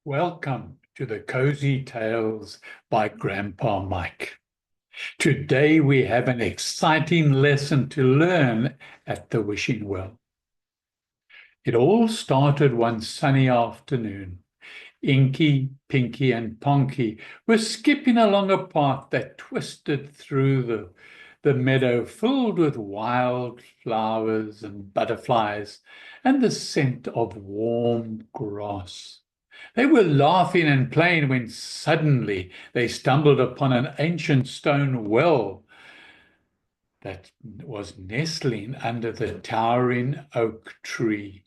Welcome to the Cozy Tales by Grandpa Mike. Today we have an exciting lesson to learn at the wishing well. It all started one sunny afternoon. Inky, Pinky, and Ponky were skipping along a path that twisted through the meadow filled with wild flowers and butterflies and the scent of warm grass. They were laughing and playing when suddenly they stumbled upon an ancient stone well that was nestling under the towering oak tree.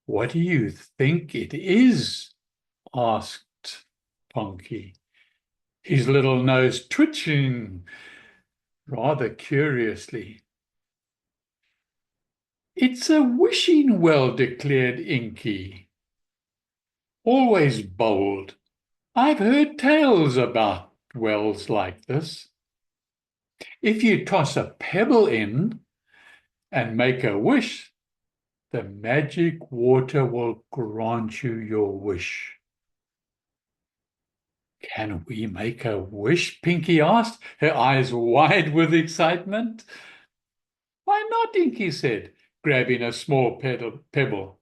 "What do you think it is?" asked Ponky, his little nose twitching rather curiously. "It's a wishing well," declared Inky, always bold. "I've heard tales about wells like this. If you toss a pebble in and make a wish, the magic water will grant you your wish." "Can we make a wish?" Pinky asked, her eyes wide with excitement. "Why not?" Inky said, grabbing a small pebble.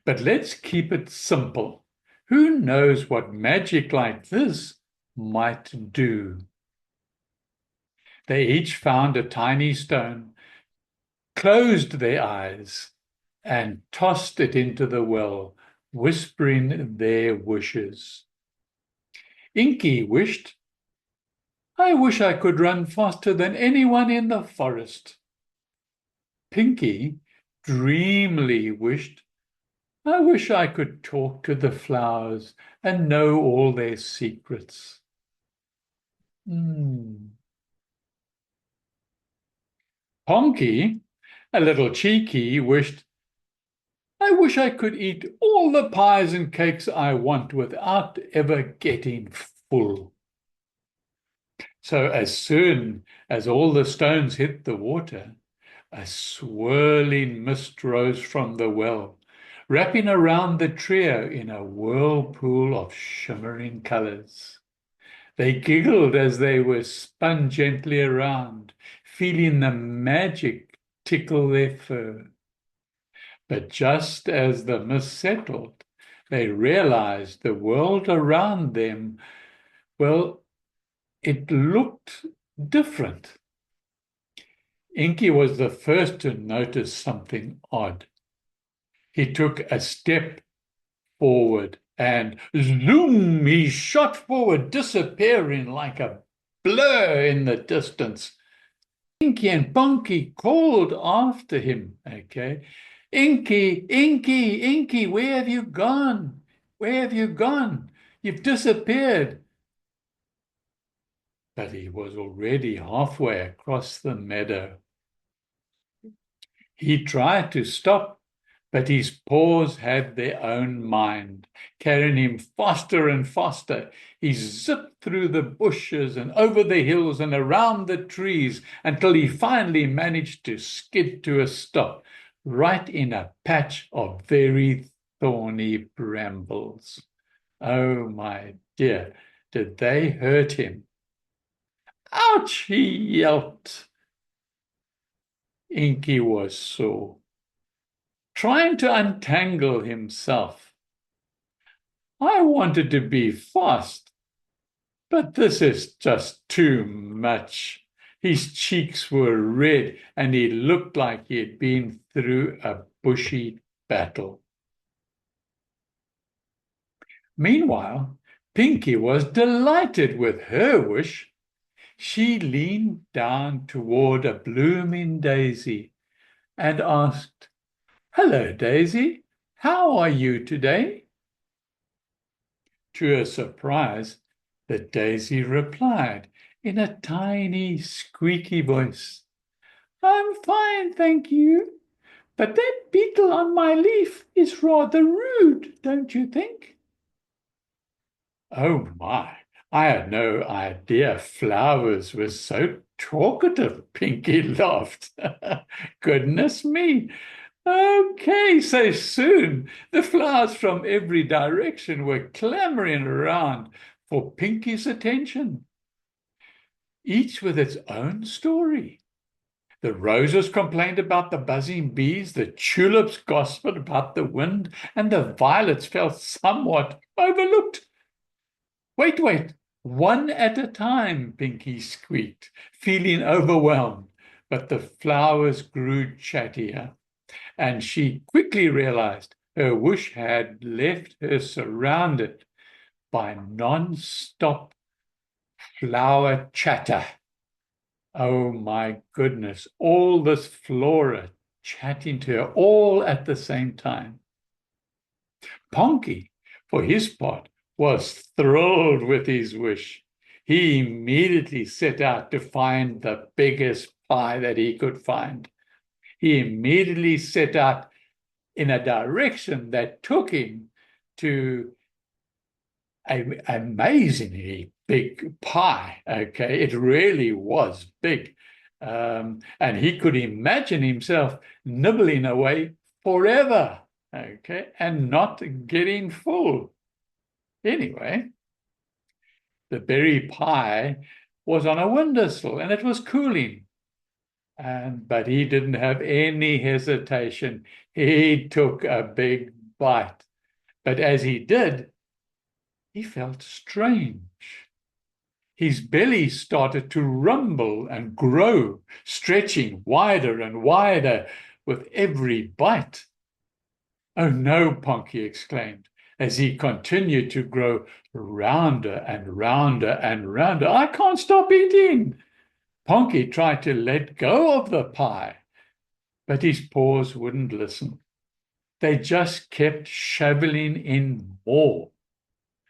"But let's keep it simple. Who knows what magic like this might do?" They each found a tiny stone, closed their eyes, and tossed it into the well, whispering their wishes. Inky wished, "I wish I could run faster than anyone in the forest." Pinky dreamily wished, "I wish I could talk to the flowers and know all their secrets." Ponky, a little cheeky, wished, "I wish I could eat all the pies and cakes I want without ever getting full." So as soon as all the stones hit the water, a swirling mist rose from the well, wrapping around the trio in a whirlpool of shimmering colors. They giggled as they were spun gently around, feeling the magic tickle their fur. But just as the mist settled, they realized the world around them, well, it looked different. Inky was the first to notice something odd. He took a step forward and zoom, he shot forward, disappearing like a blur in the distance. Inky and Ponky called after him, okay? "Inky, Inky, Inky, where have you gone? Where have you gone? You've disappeared." But he was already halfway across the meadow. He tried to stop, but his paws had their own mind, carrying him faster and faster. He zipped through the bushes and over the hills and around the trees until he finally managed to skid to a stop right in a patch of very thorny brambles. Oh, my dear, did they hurt him? "Ouch!" he yelped. Inky was sore, trying to untangle himself. "I wanted to be fast, but this is just too much." His cheeks were red and he looked like he had been through a bushy battle. Meanwhile, Pinky was delighted with her wish. She leaned down toward a blooming daisy and asked, "Hello, Daisy. How are you today?" To her surprise, the daisy replied in a tiny, squeaky voice, "I'm fine, thank you. But that beetle on my leaf is rather rude, don't you think?" "Oh, my. I had no idea flowers were so talkative," Pinky laughed. "Goodness me, Okay, so soon the flowers from every direction were clamoring around for Pinky's attention, each with its own story. The roses complained about the buzzing bees, the tulips gossiped about the wind, and the violets felt somewhat overlooked. Wait, wait, one at a time, Pinky squeaked, feeling overwhelmed. But the flowers grew chattier, and she quickly realized her wish had left her surrounded by non-stop flower chatter. Oh my goodness, all this flora chatting to her all at the same time. Ponky, for his part, was thrilled with his wish. He immediately set out to find the biggest pie that he could find. He immediately set out in a direction that took him to an amazingly big pie. Okay, it really was big. And he could imagine himself nibbling away forever, okay, and not getting full. Anyway, the berry pie was on a windowsill and it was cooling. But he didn't have any hesitation. He took a big bite. But as he did, he felt strange. His belly started to rumble and grow, stretching wider and wider with every bite. Oh no, Ponky exclaimed, as he continued to grow rounder and rounder and rounder. I can't stop eating. Ponky tried to let go of the pie, but his paws wouldn't listen. They just kept shoveling in more.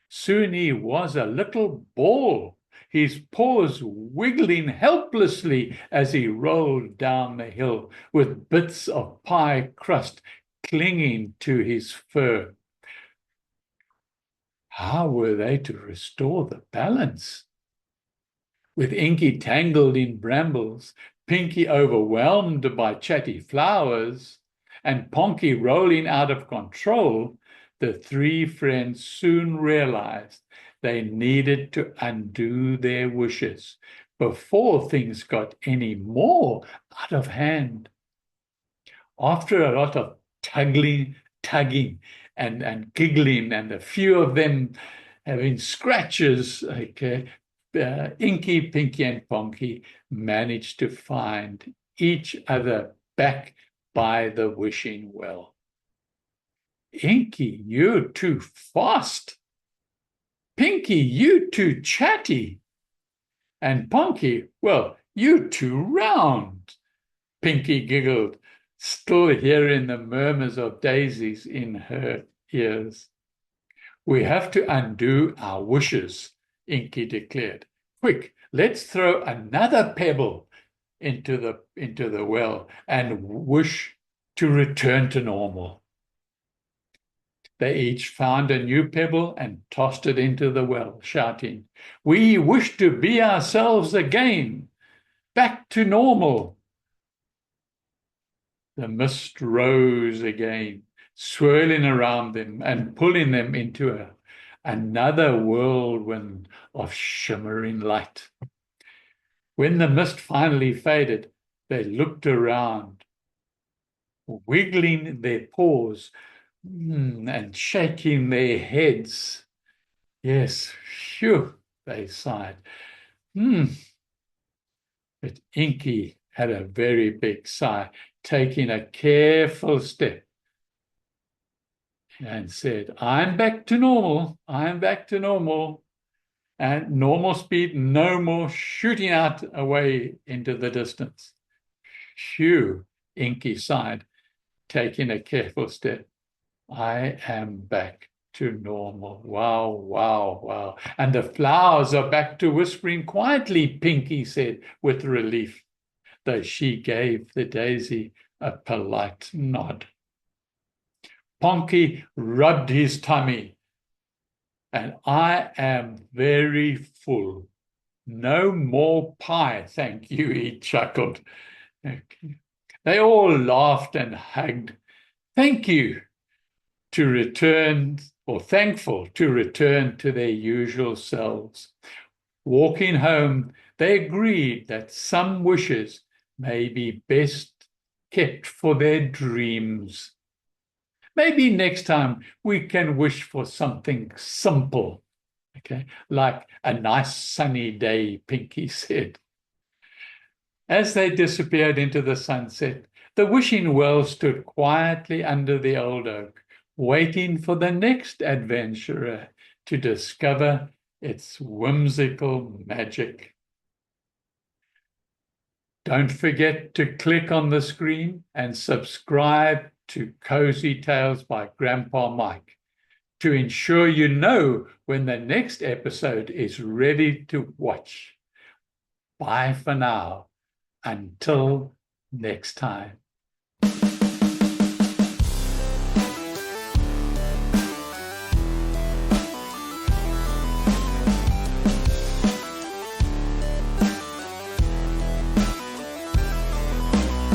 Soon he was a little ball, his paws wiggling helplessly as he rolled down the hill with bits of pie crust clinging to his fur. How were they to restore the balance? With Inky tangled in brambles, Pinky overwhelmed by chatty flowers, and Ponky rolling out of control, the three friends soon realized they needed to undo their wishes before things got any more out of hand. After a lot of tugging, and giggling, and a few of them having scratches, okay, Inky, Pinky, and Ponky managed to find each other back by the wishing well. Inky, you're too fast. Pinky, you too chatty. And Ponky, well, you too round. Pinky giggled, still hearing the murmurs of daisies in her ears. We have to undo our wishes, Inky declared. Quick, let's throw another pebble into the well and wish to return to normal. They each found a new pebble and tossed it into the well, shouting, "We wish to be ourselves again, back to normal." The mist rose again, swirling around them and pulling them into another whirlwind of shimmering light. When the mist finally faded, they looked around, wiggling their paws and shaking their heads. Yes, phew, they sighed. But Inky had a very big sigh, taking a careful step and said, I'm back to normal. I'm back to normal. And normal speed, no more shooting out away into the distance. Phew, Inky sighed, taking a careful step. I am back to normal. Wow, wow, wow. And the flowers are back to whispering quietly, Pinky said with relief, though she gave the daisy a polite nod. Ponky rubbed his tummy. And I am very full. No more pie, thank you, he chuckled. Okay. They all laughed and hugged, thank you to return, or thankful to return to their usual selves. Walking home, they agreed that some wishes may be best kept for their dreams. Maybe next time we can wish for something simple, okay, like a nice sunny day, Pinky said. As they disappeared into the sunset, the wishing well stood quietly under the old oak, waiting for the next adventurer to discover its whimsical magic. Don't forget to click on the screen and subscribe to Cozy Tales by Grandpa Mike to ensure you know when the next episode is ready to watch. Bye for now. Until next time.